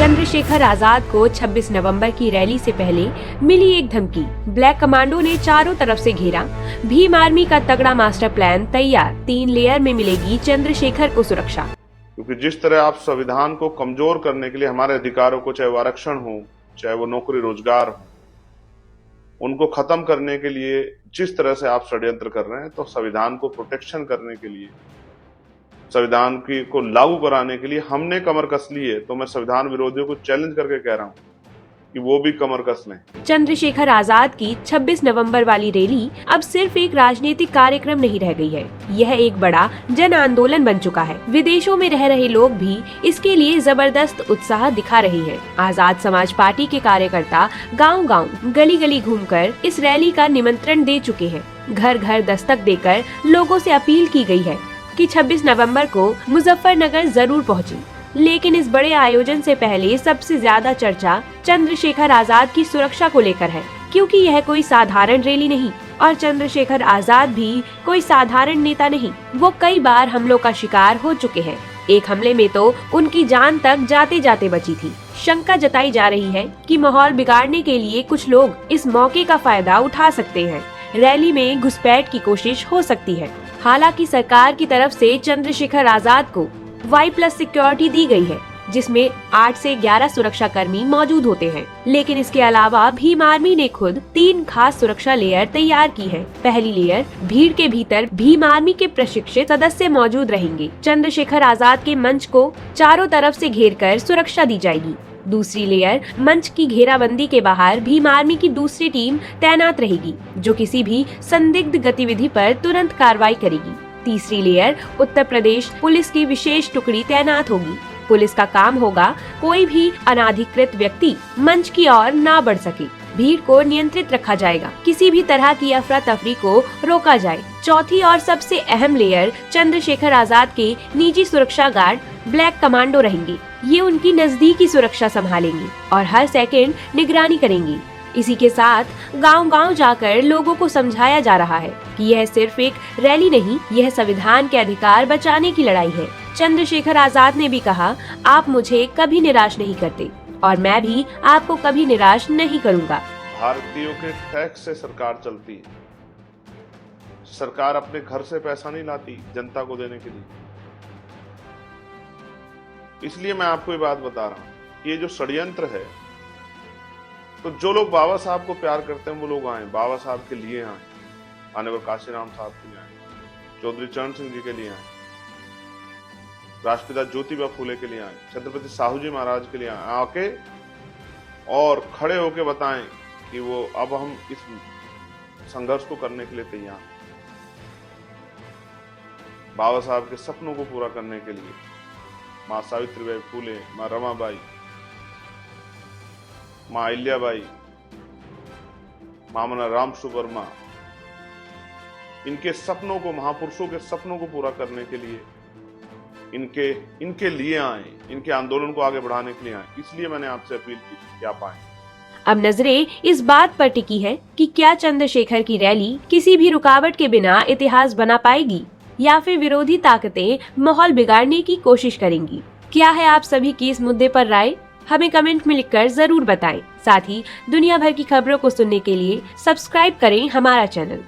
चंद्रशेखर आजाद को 26 नवंबर की रैली से पहले मिली एक धमकी। ब्लैक कमांडो ने चारों तरफ से घेरा। भीम आर्मी का तगड़ा मास्टर प्लान तैयार। 3 लेयर में मिलेगी चंद्रशेखर को सुरक्षा। क्योंकि जिस तरह आप संविधान को कमजोर करने के लिए हमारे अधिकारों को, चाहे वो आरक्षण हो, चाहे वो नौकरी रोजगार हो, उनको खत्म करने के लिए जिस तरह से आप षड्यंत्र कर रहे हैं, तो संविधान को प्रोटेक्शन करने के लिए, संविधान की को लागू कराने के लिए हमने कमर कस ली है। तो मैं संविधान विरोधियों को चैलेंज करके कह रहा हूँ कि वो भी कमर कस लें। चंद्रशेखर आजाद की 26 नवंबर वाली रैली अब सिर्फ एक राजनीतिक कार्यक्रम नहीं रह गई है, यह एक बड़ा जन आंदोलन बन चुका है। विदेशों में रह रहे लोग भी इसके लिए जबरदस्त उत्साह दिखा रहे हैं। आजाद समाज पार्टी के कार्यकर्ता गांव-गांव, गली-गली घूमकर इस रैली का निमंत्रण दे चुके हैं। घर घर दस्तक देकर लोगों से अपील की गई है कि 26 नवंबर को मुजफ्फरनगर जरूर पहुंचे। लेकिन इस बड़े आयोजन से पहले सबसे ज्यादा चर्चा चंद्रशेखर आजाद की सुरक्षा को लेकर है, क्योंकि यह कोई साधारण रैली नहीं और चंद्रशेखर आजाद भी कोई साधारण नेता नहीं। वो कई बार हमलों का शिकार हो चुके हैं। एक हमले में तो उनकी जान तक जाते जाते बची थी। शंका जताई जा रही है कि माहौल बिगाड़ने के लिए कुछ लोग इस मौके का फायदा उठा सकते हैं। रैली में घुसपैठ की कोशिश हो सकती है। हालांकि सरकार की तरफ से चंद्रशेखर आजाद को Y+ सिक्योरिटी दी गई है, जिसमें 8 से 11 सुरक्षा कर्मी मौजूद होते हैं। लेकिन इसके अलावा भीम आर्मी ने खुद 3 खास सुरक्षा लेयर तैयार की है। पहली लेयर, भीड़ के भीतर भीम आर्मी के प्रशिक्षित सदस्य मौजूद रहेंगे। चंद्रशेखर आजाद के मंच को चारों तरफ से घेरकर सुरक्षा दी जाएगी। दूसरी लेयर, मंच की घेराबंदी के बाहर भीम आर्मी की दूसरी टीम तैनात रहेगी, जो किसी भी संदिग्ध गतिविधि पर तुरंत कार्रवाई करेगी। तीसरी लेयर, उत्तर प्रदेश पुलिस की विशेष टुकड़ी तैनात होगी। पुलिस का काम होगा कोई भी अनाधिकृत व्यक्ति मंच की ओर ना बढ़ सके। भीड़ को नियंत्रित रखा जाएगा, किसी भी तरह की अफरा तफरी को रोका जाए। चौथी और सबसे अहम लेयर, चंद्रशेखर आजाद के निजी सुरक्षा गार्ड ब्लैक कमांडो रहेंगे। ये उनकी नजदीकी सुरक्षा संभालेंगे और हर सेकंड निगरानी करेंगी। इसी के साथ गांव-गांव जाकर लोगों को समझाया जा रहा है कि यह सिर्फ एक रैली नहीं, यह संविधान के अधिकार बचाने की लड़ाई है। चंद्रशेखर आजाद ने भी कहा, आप मुझे कभी निराश नहीं करते और मैं भी आपको कभी निराश नहीं करूंगा। भारतीयों के टैक्स से सरकार चलती है। सरकार अपने घर से पैसा नहीं लाती जनता को देने के लिए। इसलिए मैं आपको ये बात बता रहा हूं, ये जो षड्यंत्र है, तो जो लोग बाबा साहब को प्यार करते हैं वो लोग आए, बाबा साहब के लिए आए, माननीय काशीराम साहब के लिए आए, चौधरी चरण सिंह जी के लिए आए, राष्ट्रपिता ज्योतिबा फूले के लिए आए, छत्रपति साहू जी महाराज के लिए आए, आके और खड़े होके बताएं कि वो अब हम इस संघर्ष को करने के लिए तैयार हैं। बाबा साहब के सपनों को पूरा करने के लिए माँ सावित्रीबाई फूले, माँ रमाबाई, माँ अहिल्याबाई, मामना राम सुवर्मा, इनके सपनों को, महापुरुषों के सपनों को पूरा करने के लिए इनके लिए आए, इनके आंदोलन को आगे बढ़ाने के लिए आए। इसलिए मैंने आपसे अपील की कि आप आए। अब नजरें इस बात पर टिकी है कि क्या चंद्रशेखर की रैली किसी भी रुकावट के बिना इतिहास बना पाएगी या फिर विरोधी ताकतें माहौल बिगाड़ने की कोशिश करेंगी। क्या है आप सभी की इस मुद्दे पर राय? हमें कमेंट में लिखकर जरूर बताएं। साथ ही दुनिया भर की खबरों को सुनने के लिए सब्सक्राइब करें हमारा चैनल।